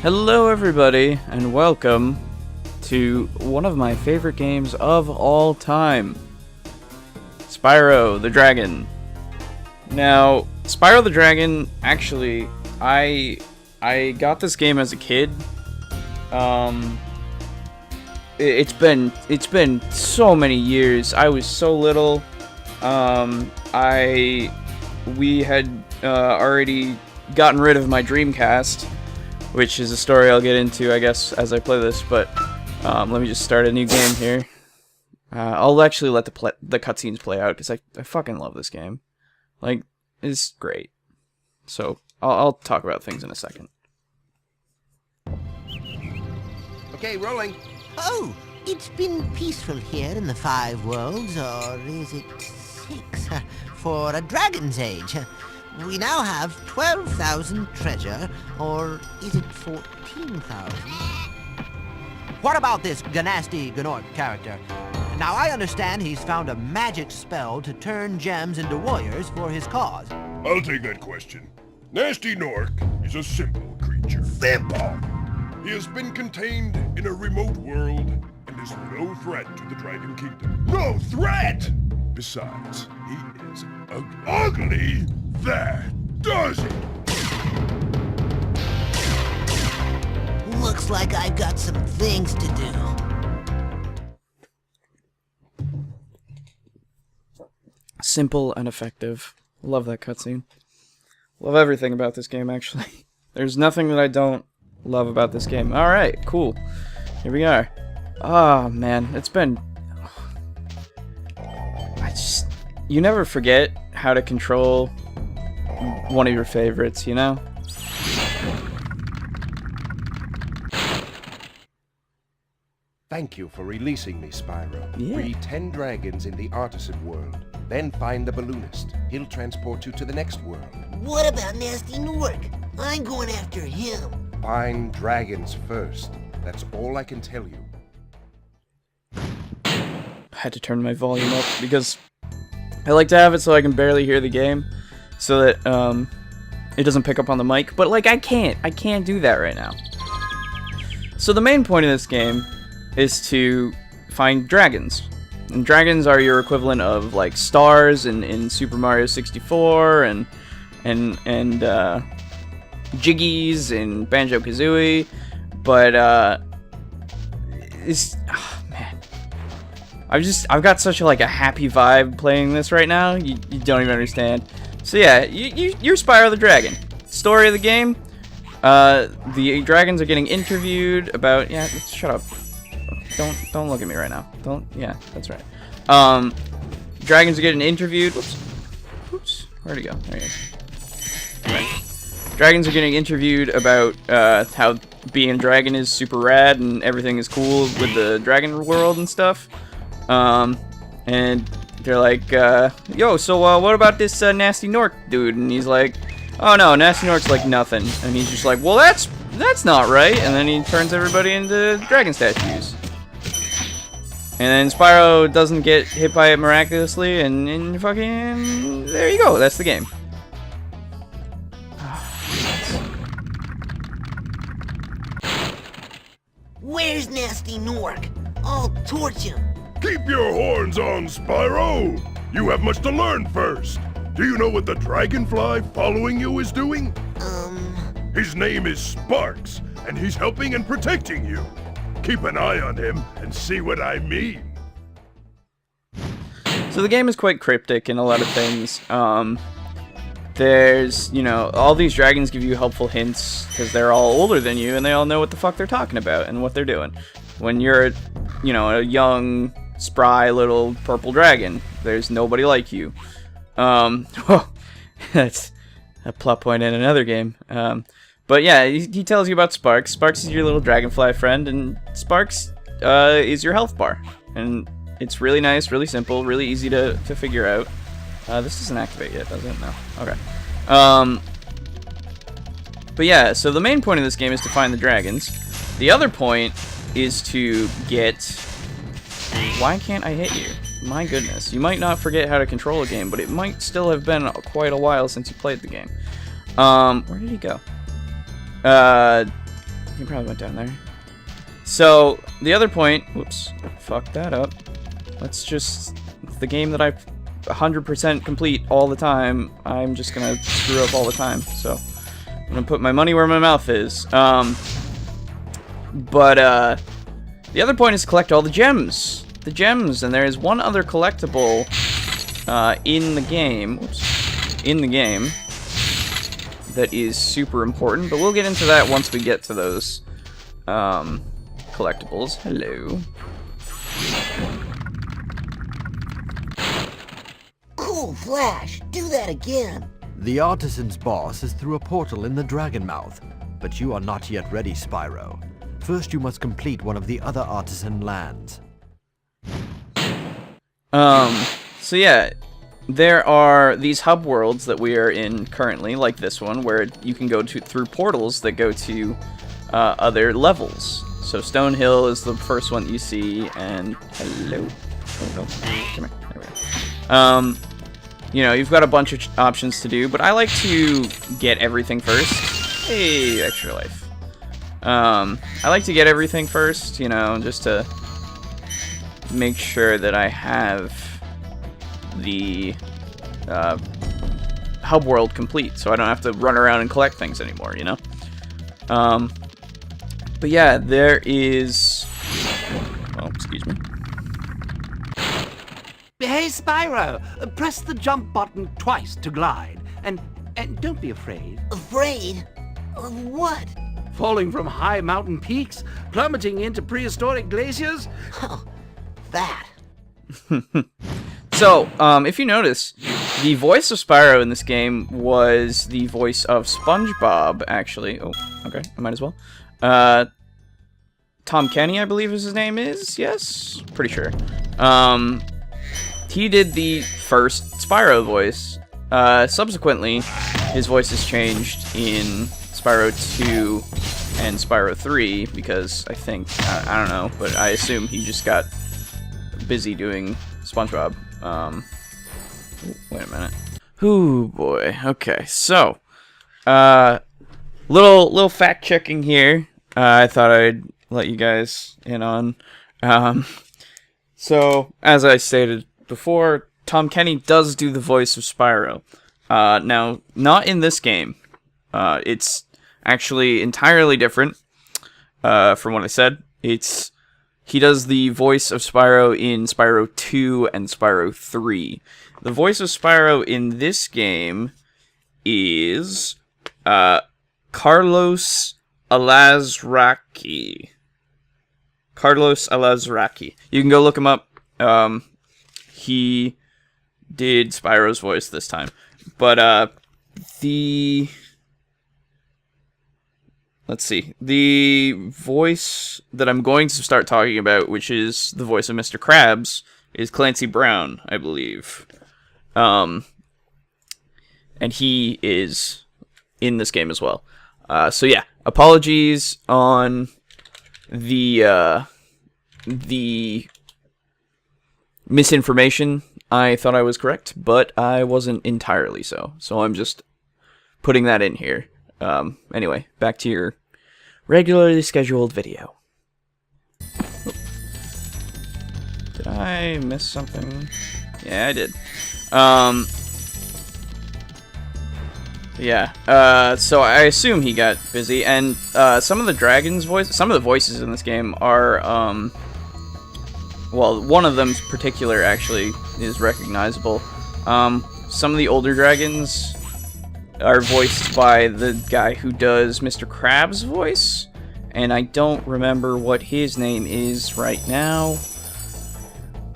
Hello everybody, and welcome to one of my favorite games of all time, Spyro the Dragon. Now, Spyro the Dragon, actually, I got this game as a kid. It's been so many years. I was so little. We had already gotten rid of my Dreamcast, which is a story I'll get into, I guess, as I play this, but let me just start a new game here. I'll actually let the cutscenes play out, because I fucking love this game. Like, it's great. So, I'll talk about things in a second. Okay, rolling. Oh, it's been peaceful here in the Five Worlds, or is it 6, for a Dragon's Age. We now have 12,000 treasure, or is it 14,000? What about this Ganasty Gnorc character? Now, I understand he's found a magic spell to turn gems into warriors for his cause. I'll take that question. Nasty Nork is a simple creature. Simple! He has been contained in a remote world and is no threat to the Dragon Kingdom. No threat! Besides, he is ugly. That does it! Looks like I've got some things to do. Simple and effective. Love that cutscene. Love everything about this game, actually. There's nothing that I don't love about this game. Alright, cool. Here we are. Oh, man. It's been... You never forget how to control one of your favorites, you know? Thank you for releasing me, Spyro. Yeah. Free 10 dragons in the artisan world. Then find the balloonist. He'll transport you to the next world. What about Nasty Nork? I'm going after him. Find dragons first. That's all I can tell you. I had to turn my volume up because I like to have it so I can barely hear the game, so that it doesn't pick up on the mic. But like I can't do that right now. So the main point of this game is to find dragons, and dragons are your equivalent of like stars in Super Mario 64 and Jiggies in Banjo-Kazooie, but it's man. I've got such a happy vibe playing this right now. You don't even understand. So yeah, you're Spyro the Dragon. Story of the game: the dragons are getting interviewed about. Yeah, shut up. Don't look at me right now. Don't. Yeah, that's right. Dragons are getting interviewed. Whoops. Where'd he go? There he is. Right. Dragons are getting interviewed about how being a dragon is super rad and everything is cool with the dragon world and stuff. And they're like, yo, so what about this Nasty Nork dude? And he's like, oh no, Nasty Nork's like nothing. And he's just like, well, that's not right. And then he turns everybody into dragon statues. And then Spyro doesn't get hit by it miraculously, and fucking there you go. That's the game. Where's Nasty Nork? I'll torch him. Keep your horns on, Spyro! You have much to learn first. Do you know what the dragonfly following you is doing? His name is Sparks, and he's helping and protecting you. Keep an eye on him and see what I mean. So the game is quite cryptic in a lot of things. There's, all these dragons give you helpful hints because they're all older than you and they all know what the fuck they're talking about and what they're doing. When you're, a young, spry little purple dragon, there's nobody like you. That's a plot point in another game. But yeah, he tells you about Sparks. Sparks is your little dragonfly friend, and Sparks is your health bar. And it's really nice, really simple, really easy to figure out. This doesn't activate yet, does it? No. Okay. But yeah, so the main point of this game is to find the dragons. The other point is to get... Why can't I hit you? My goodness. You might not forget how to control a game, but it might still have been quite a while since you played the game. Where did he go? he probably went down there. So, the other point... Whoops. Fuck that up. Let's just... It's the game that I 100% complete all the time. I'm just gonna screw up all the time. So, I'm gonna put my money where my mouth is. The other point is to collect all the gems. The gems, and there is one other collectible in the game. Whoops. In the game. That is super important, but we'll get into that once we get to those collectibles. Hello. Cool Flash, do that again. The artisan's boss is through a portal in the Dragon Mouth, but you are not yet ready, Spyro. First, you must complete one of the other artisan lands. So yeah, there are these hub worlds that we are in currently, like this one, where you can go through portals that go to other levels. So Stonehill is the first one that you see, and hello. Oh, no. Come here. There we go. You know, you've got a bunch of options to do, but I like to get everything first. Hey, extra life. I like to get everything first, you know, just to make sure that I have the hub world complete, so I don't have to run around and collect things anymore, you know? But yeah, there is... Oh, excuse me. Hey, Spyro, press the jump button twice to glide, and don't be afraid. Afraid? Of what? Falling from high mountain peaks, plummeting into prehistoric glaciers. Oh, that. So, if you notice, the voice of Spyro in this game was the voice of SpongeBob, actually. Oh, okay, I might as well. Tom Kenny, I believe his name is, yes? Pretty sure. He did the first Spyro voice. Subsequently, his voice is changed in Spyro 2 and Spyro 3, because I think, I don't know, but I assume he just got busy doing SpongeBob. Wait a minute. Ooh, boy. Okay, so, little fact checking here. I thought I'd let you guys in on. So, as I stated before, Tom Kenny does do the voice of Spyro. Now, not in this game. It's actually entirely different from what I said. He does the voice of Spyro in Spyro 2 and Spyro 3. The voice of Spyro in this game is Carlos Alazraqui. Carlos Alazraqui. You can go look him up. He did Spyro's voice this time. But let's see. The voice that I'm going to start talking about, which is the voice of Mr. Krabs, is Clancy Brown, I believe. And he is in this game as well. So yeah, apologies on the misinformation. I thought I was correct, but I wasn't entirely so. So I'm just putting that in here. Anyway, back to your regularly scheduled video. Oh. Did I miss something? Yeah, I did. Yeah, so I assume he got busy, and some of the voices in this game are, well, one of them in particular actually is recognizable. Some of the older dragons are voiced by the guy who does Mr. Krabs' voice, and I don't remember what his name is right now,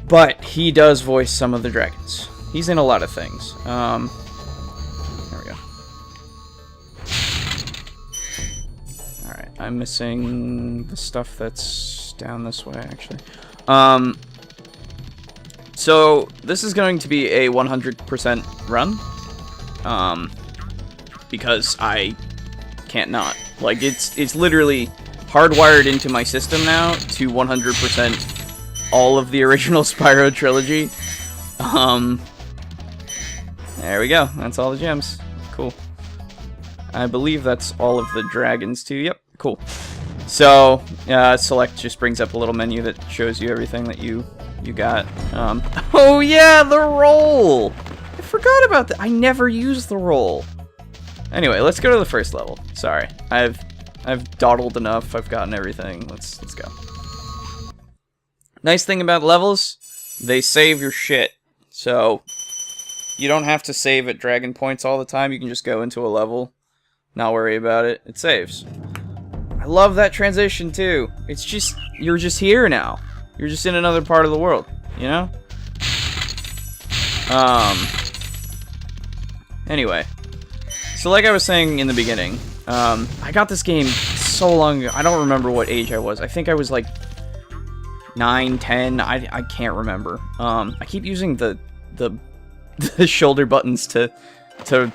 but he does voice some of the dragons. He's in a lot of things. There we go. Alright, I'm missing the stuff that's down this way, actually. So, this is going to be a 100% run. Because I can't not. Like, it's literally hardwired into my system now to 100% all of the original Spyro trilogy. There we go. That's all the gems. Cool. I believe that's all of the dragons too. Yep, cool. So, select just brings up a little menu that shows you everything that you got. Oh yeah, the roll! I forgot about that. I never used the roll. Anyway, let's go to the first level. Sorry, I've dawdled enough. I've gotten everything. Let's go. Nice thing about levels, they save your shit. So you don't have to save at dragon points all the time. You can just go into a level, not worry about it. It saves. I love that transition too. It's just, you're just here now. You're just in another part of the world, you know? Anyway. So like I was saying in the beginning, I got this game so long ago. I don't remember what age I was. I think I was like 9, 10. I can't remember. I keep using the shoulder buttons to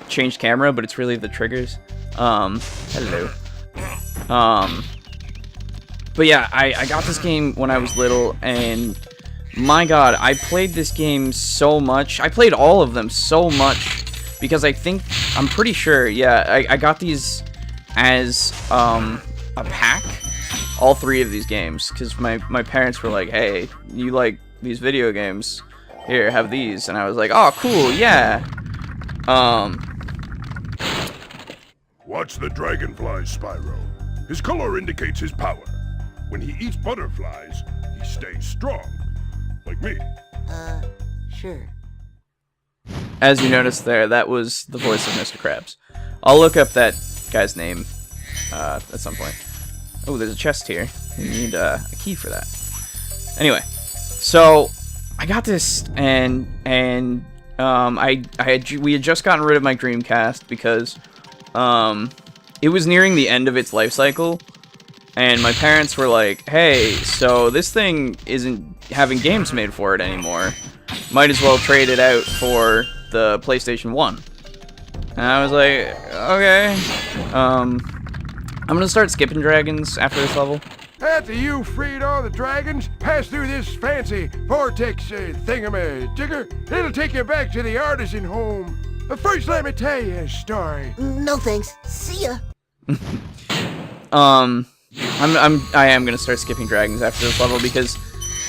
change camera, but it's really the triggers. Hello. But yeah, I got this game when I was little, and my god, I played this game so much. I played all of them so much, because I'm pretty sure, yeah, I got these as a pack, all 3 of these games, because my parents were like, hey, you like these video games, here, have these, and I was like, oh, cool, yeah. Watch the dragonfly, Spyro. His color indicates his power. When he eats butterflies, he stays strong. Like me. Sure. As you noticed there, that was the voice of Mr. Krabs. I'll look up that guy's name at some point. Oh, there's a chest here. You need a key for that. Anyway, so I got this, and we had just gotten rid of my Dreamcast because it was nearing the end of its life cycle, and my parents were like, hey, so this thing isn't having games made for it anymore. Might as well trade it out for the PlayStation 1. And I was like, okay. I'm gonna start skipping dragons after this level. After you freed all the dragons, pass through this fancy vortex thingamajigger. It'll take you back to the artisan home. But first, let me tell you a story. No thanks. See ya. I am gonna start skipping dragons after this level because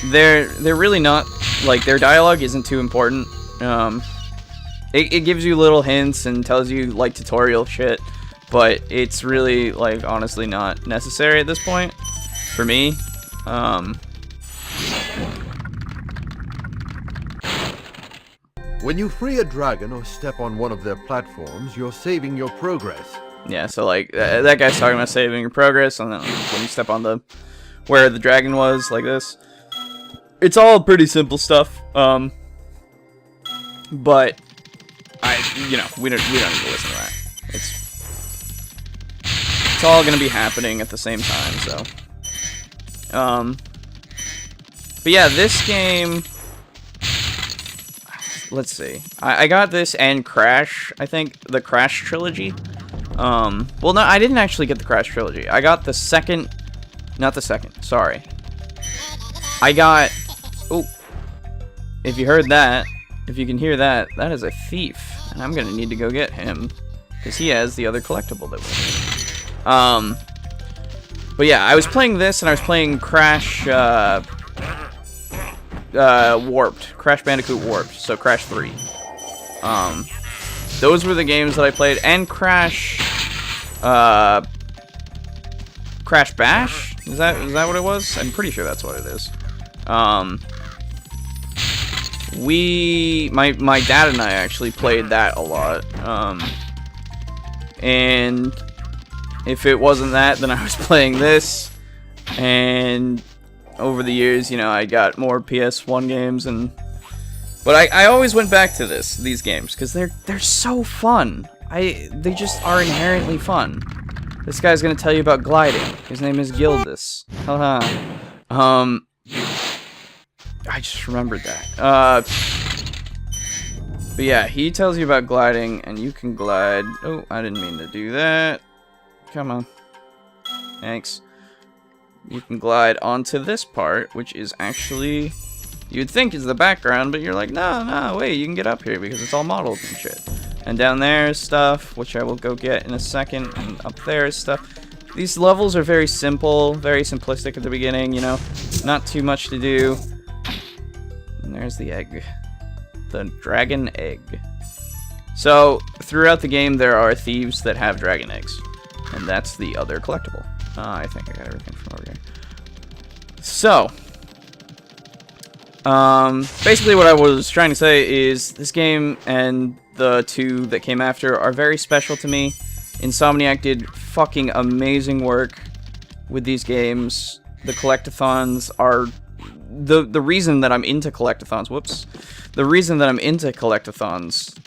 they're really not, like, their dialogue isn't too important. It gives you little hints and tells you like tutorial shit, but it's really, like, honestly not necessary at this point for me. When you free a dragon or step on one of their platforms, you're saving your progress. Yeah, so like that guy's talking about saving your progress, and then when you step on where the dragon was, like this, it's all pretty simple stuff. But we don't need to listen to that. It's all gonna be happening at the same time. So, but yeah, this game. Let's see. I got this and Crash. I think the Crash trilogy. Well, no, I didn't actually get the Crash trilogy. I got the second. Not the second. Sorry. I got. Oh. If you heard that, if you can hear that, that is a thief, and I'm gonna need to go get him because he has the other collectible that we need. But yeah, I was playing this, and I was playing Crash. Warped. Crash Bandicoot Warped. So Crash 3. Those were the games that I played, and Crash Bash? Is that what it was? I'm pretty sure that's what it is. My dad and I actually played that a lot. And if it wasn't that, then I was playing this, and over the years, I got more PS1 games, but I always went back to these games because they're so fun. They just are inherently fun. This guy's gonna tell you about gliding. His name is Gildas. Haha. I just remembered that. But yeah, he tells you about gliding, and you can glide. Oh, I didn't mean to do that. Come on. Thanks. You can glide onto this part, which is actually, you'd think is the background, but you're like, no, wait, you can get up here because it's all modeled and shit. And down there is stuff, which I will go get in a second, and up there is stuff. These levels are very simple, very simplistic at the beginning, you know, not too much to do. And there's the egg. The dragon egg. So, throughout the game, there are thieves that have dragon eggs. And that's the other collectible. I think I got everything from over here. So, basically what I was trying to say is this game and the two that came after are very special to me. Insomniac did fucking amazing work with these games. The collectathons are the reason that I'm into collectathons. Whoops. The reason that I'm into collectathons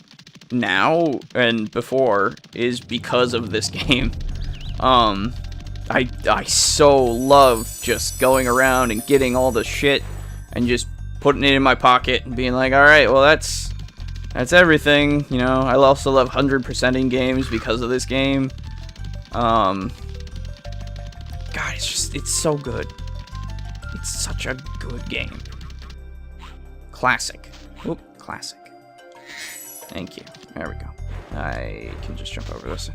now and before is because of this game. I so love just going around and getting all the shit and just putting it in my pocket and being like, alright, well that's everything, you know. I also love 100%ing games because of this game. God, it's so good. It's such a good game. Classic. Oop, classic. Thank you. There we go. I can just jump over this.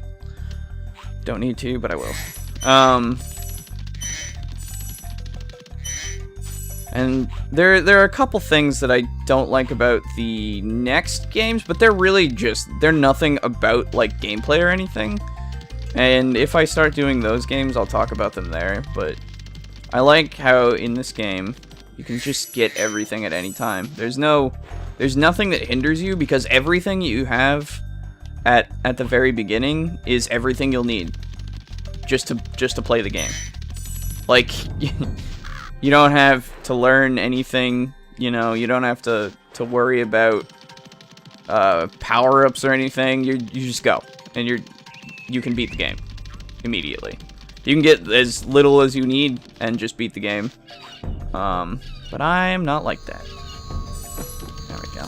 Don't need to, but I will. And there are a couple things that I don't like about the next games, but they're nothing about, like, gameplay or anything. And if I start doing those games, I'll talk about them there, but I like how in this game, you can just get everything at any time. There's nothing that hinders you, because everything you have at the very beginning is everything you'll need just to play the game. Like, you don't have to learn anything, you know, you don't have to worry about power-ups or anything. You just go, and you can beat the game immediately. You can get as little as you need and just beat the game. But I'm not like that. There we go.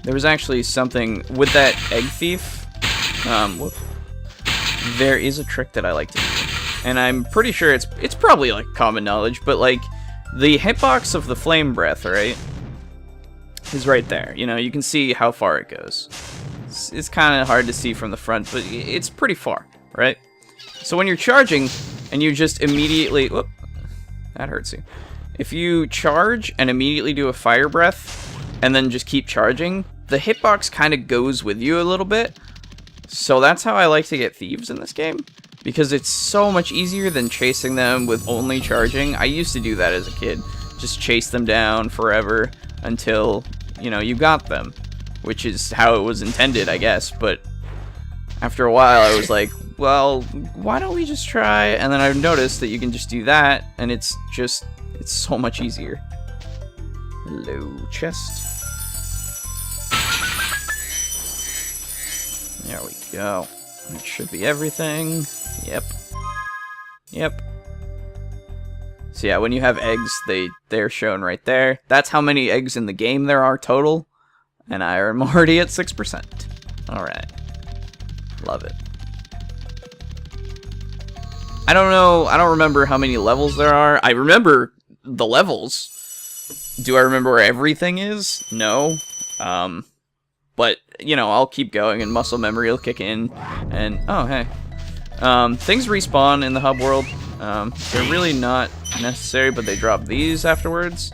There was actually something with that egg thief. Whoop. There is a trick that I like to do, and I'm pretty sure it's probably like common knowledge, but like the hitbox of the flame breath, right, is right there. You know, you can see how far it goes. It's kind of hard to see from the front, but it's pretty far, right? So when you're charging and you just immediately, whoop, that hurts you. If you charge and immediately do a fire breath and then just keep charging, the hitbox kind of goes with you a little bit. So that's how I like to get thieves in this game, because it's so much easier than chasing them with only charging. I used to do that as a kid, just chase them down forever until, you know, you got them, which is how it was intended, I guess. But after a while, I was like, well, why don't we just try? And then I noticed that you can just do that, and it's so much easier. Hello, chest. There we go. That should be everything. Yep. Yep. So yeah, when you have eggs, they're shown right there. That's how many eggs in the game there are total. And I am already at 6%. Alright. Love it. I don't know, I don't remember how many levels there are. I remember the levels. Do I remember where everything is? No. But, you know, I'll keep going and muscle memory will kick in. And, oh, hey. Things respawn in the hub world. They're really not necessary, but they drop these afterwards.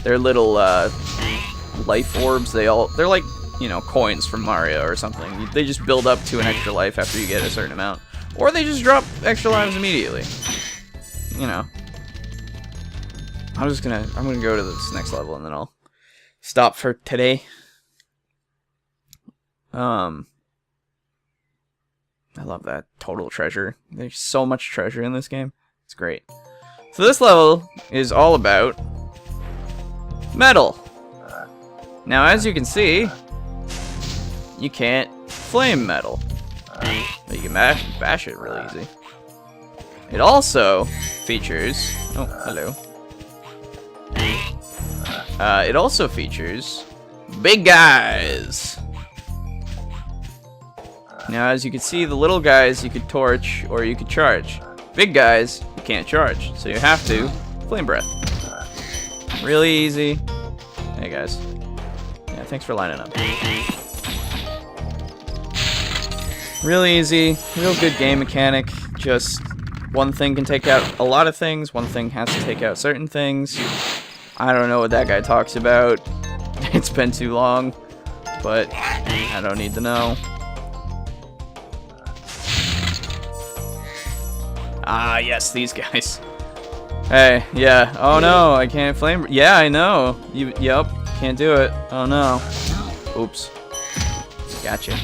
They're little, life orbs. They're like, you know, coins from Mario or something. They just build up to an extra life after you get a certain amount. Or they just drop extra lives immediately. You know. I'm gonna go to this next level and then I'll stop for today. I love that total treasure. There's so much treasure in this game. It's great. So this level is all about metal. Now, as you can see, you can't flame metal, but you can bash it really easy. It also features, oh, hello. It also features big guys. Now, as you can see, the little guys you could torch or you could charge. Big guys, you can't charge, so you have to flame breath. Really easy. Hey guys. Yeah, thanks for lining up. Really easy, real good game mechanic. Just one thing can take out a lot of things, one thing has to take out certain things. I don't know what that guy talks about. It's been too long, but I don't need to know. Ah, yes, these guys. Hey, yeah. Oh no, I can't flame. Yeah, I know. Yep, can't do it. Oh no. Oops. Gotcha.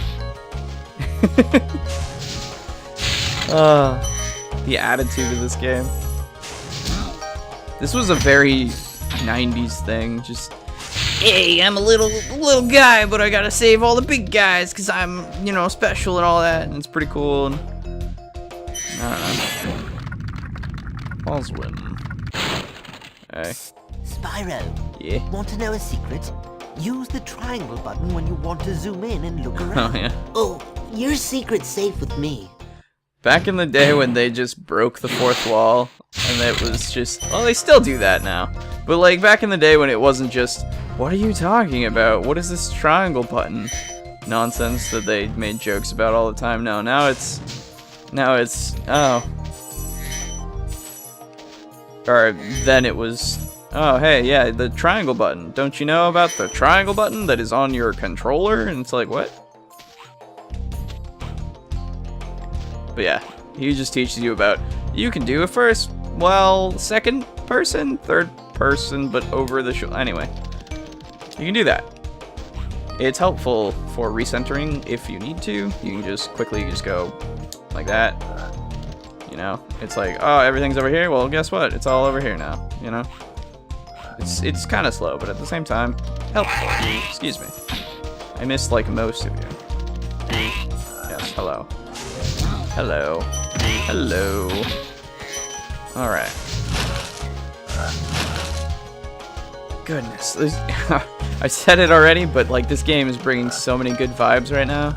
The attitude of this game. This was a very 90s thing. Just, hey, I'm a little guy, but I gotta save all the big guys because I'm, you know, special and all that, and it's pretty cool. And I don't know. Paul's winning. Hey. Spyro. Yeah. Want to know a secret? Use the triangle button when you want to zoom in and look around. Oh yeah. Oh, your secret's safe with me. Back in the day when they just broke the fourth wall, and it was just, well, they still do that now. But like back in the day when it wasn't just, what are you talking about? What is this triangle button nonsense that they made jokes about all the time? No, now it's, oh. Or then it was, oh, hey, yeah, the triangle button. Don't you know about the triangle button that is on your controller? And it's like, what? But yeah, he just teaches you about, you can do it first, well, second person, third person, but over the shoulder. Anyway, you can do that. It's helpful for recentering if you need to. You can just quickly just go like that. You know, it's like, oh, everything's over here. Well, guess what? It's all over here now, you know? It's kind of slow, but at the same time, helpful. Excuse me. I missed, like, most of you. Yes, hello. Hello. Hello. Alright. Goodness. I said it already, but, like, this game is bringing so many good vibes right now.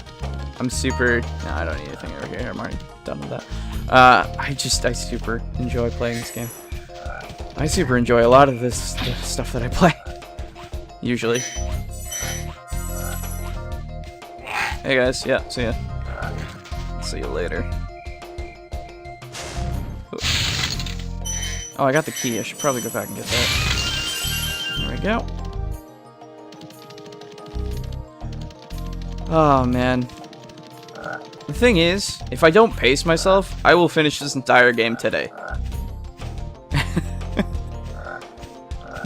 I'm super... No, I don't need anything over here. I'm already done with that. I super enjoy playing this game. I super enjoy a lot of the stuff that I play. Usually. Hey guys, yeah, see ya. See you later. Ooh. Oh, I got the key. I should probably go back and get that. There we go. Oh, man. The thing is, if I don't pace myself, I will finish this entire game today.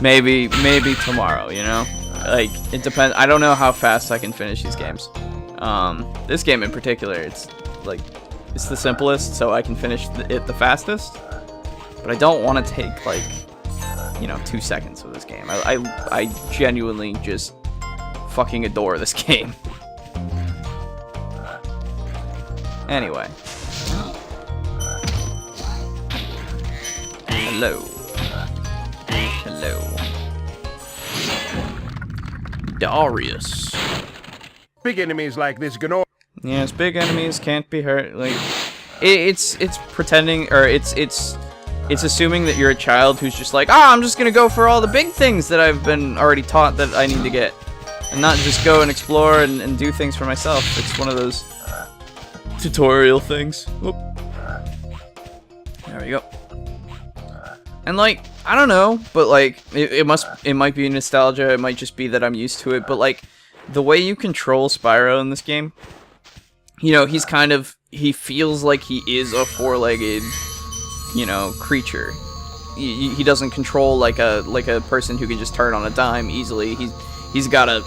maybe tomorrow, you know? Like, it depends. I don't know how fast I can finish these games. This game in particular, it's like, it's the simplest, so I can finish it the fastest. But I don't want to take, like, you know, 2 seconds with this game. I genuinely just fucking adore this game. Anyway. Hello. Hello. Darius. Big enemies like this Gnor. Yes, big enemies can't be hurt. Like, it's pretending, or it's assuming that you're a child who's just like, I'm just gonna go for all the big things that I've been already taught that I need to get, and not just go and explore and do things for myself. It's one of those tutorial things. Whoop. There we go. And like, I don't know, but like, it might be nostalgia. It might just be that I'm used to it. But like, the way you control Spyro in this game, you know, he feels like he is a four-legged, you know, creature. He doesn't control like a person who can just turn on a dime easily. He's gotta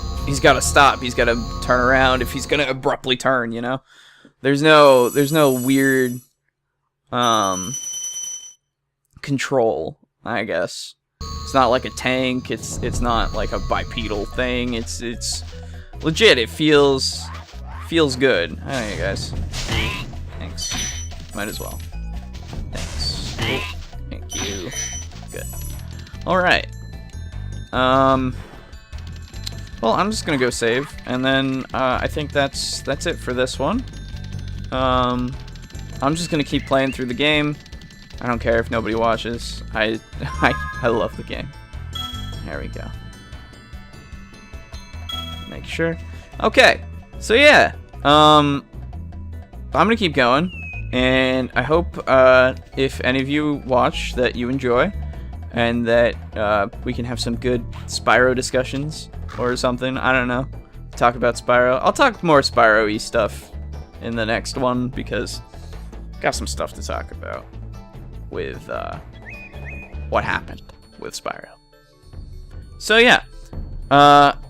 stop. He's gotta turn around if he's gonna abruptly turn. You know, there's no weird control. I guess it's not like a tank. It's not like a bipedal thing. It's legit. It feels good. I don't know, you guys. Thanks. Might as well. Thanks. Oh, thank you. Good. Alright. Well, I'm just gonna go save, and then I think that's it for this one. I'm just gonna keep playing through the game. I don't care if nobody watches. I love the game. There we go. Make sure. Okay. So yeah. I'm gonna keep going, and I hope if any of you watch that you enjoy, and that we can have some good Spyro discussions or something. I don't know. Talk about Spyro. I'll talk more Spyro-y stuff in the next one because got some stuff to talk about with what happened with Spyro. So yeah,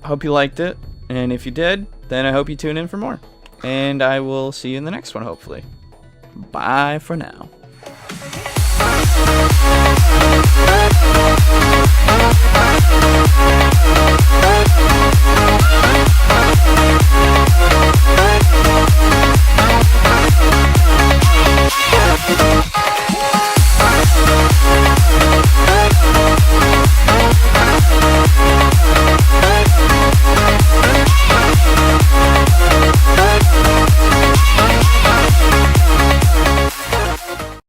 hope you liked it, and if you did, then I hope you tune in for more. And I will see you in the next one, hopefully. Bye for now. We'll be right back.